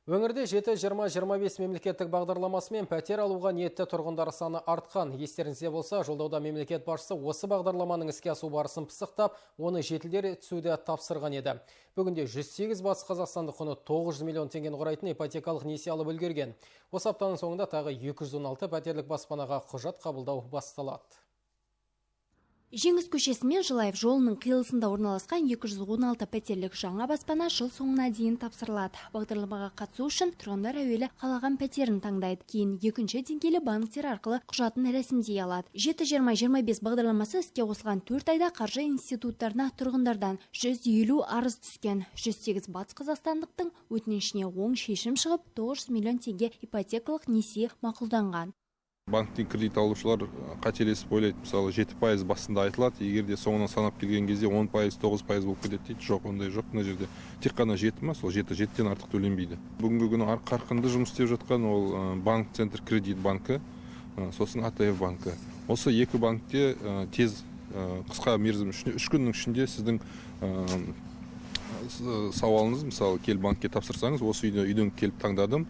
Өңірде 7-20-25 мемлекеттік бағдарламасымен пәтер алуға ниетті тұрғындар саны артқан. Естеріңізде болса, жолдауда мемлекет басшысы осы бағдарламаның іске асу барысын пысықтап, оны жетілдіре түсуді тапсырған еді. Бүгінде 108 батыс қазақстандық құны 900 миллион теңгені құрайтын ипотекалық несие алып үлгерген. Осы аптаның соңында тағы 216 пәтерлік баспанаға құжат қабылдау басталады. Жеңіс көшесі мен Жылаев жолының қиылысында орналасқан 216 пәтерлік жаңа баспана жыл соңына дейін тапсырылады. Бағдарламаға қатысу үшін тұрғындар әуелі қалаған пәтерін таңдайды. Кейін екінші деңгейлі банктер арқылы құжатын рәсімдей алады. 7-20-25 бағдарламасы іске қосылған 4 айда қаржы институттарына тұрғындардан 150 арыз түскен. 108 батыс қазақстандықтың өтінішіне оң шешім шығып, 900 миллион теңге ипотекалық несие мақұлданған. Банктен кредит алушылар қателесіп ойлайды, мысалы 7% басында айтылады, егер де соңынан санап келген кезде 10%, 9% болып кетеді дейді. Жоқ, ондай жоқ. Мына жерде тек қана 7 ма, сол 7-7-тен артық төленбейді. Бүгінгі күні қарқынды жұмыс істеп жатқан ол банк центр кредит банкі, сосын АТФ банкі. Осы екі банкте тез қысқа мерзім 3 күннің ішінде сіздің сауалыңыз, мысалы келіп банкке тапсырсаңыз, осы үйден келіп таңдадым,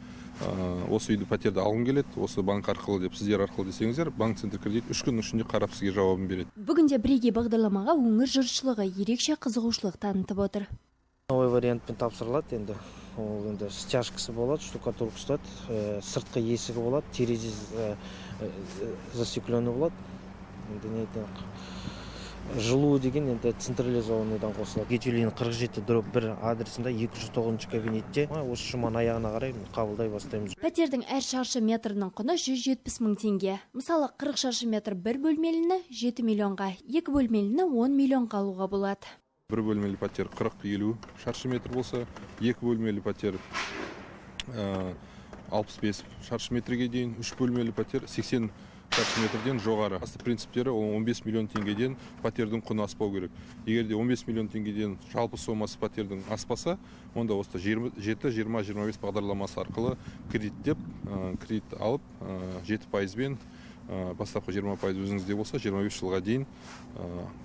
осы үйді пәтерді алғым келеді, осы банк арқылы деп сіздер арқылы десеңіздер, банк центр кредит 3 күннің ішінде қарап сізге жауабын береді. Бүгінде бірегей бағдарламаға өңір жұртшылығы ерекше қызығушылық танытып отыр. Новый вариантпен тапсырылады енді. Ол енді стяжкасы болады, штукатурка ұстады, сыртқы есігі болады, терезе застекленный болады. Енді жылу деген енді централизованныйдан қосылады. Гетюлин 47/1 адресында 209 кабинетте осы жұман аяғына қарай қабылдай бастаймыз. Пәтердің әр шаршы метрінің құны 170 мың теңге. Мысалы 40 шаршы метр бір бөлмеліні 7 миллионға, 2 бөлмеліні 10 миллионға алуға болады. Бір бөлмелі пәтер 40-50 шаршы метр болса, 2 бөлмелі пәтер 65 шаршы метрге дейін, 3 бөлмелі пәтер 80 шаршы метрден жоғары. Асты принциптері 15 миллион теңгеден пәтердің құны аспау керек. Егер де 15 миллион теңгеден жалпы сомасы пәтердің аспаса, онда осы 7-20-25 бағдарламасы арқылы кредиттеп, кредит алып 7%-бен бастапқы 20% өзіңізде болса, 25 жылға дейін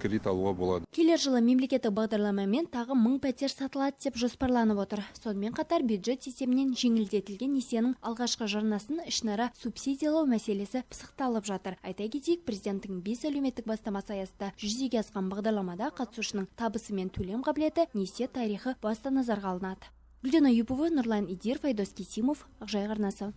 кредит алуға болады. Келер жылы мемлекеттік бағдарламамен тағы 1000 пәтер сатылады деп жоспарланып отыр. Сонымен қатар бюджет системінен жеңілдетілген несиенің алғашқы жарнасын ішінара субсидиялау мәселесі пысықталып жатыр. Айта кетейік, президенттің 5 әлеуметтік бастамасы аясында жүзеге асқан бағдарламада қатысушының табысы мен төлем қабілеті, несие тарихы басты назарға алынады. Гүлден Аюпова, Нұрлан Идиров, Айдос Кесимов, Ақжайық арнасы.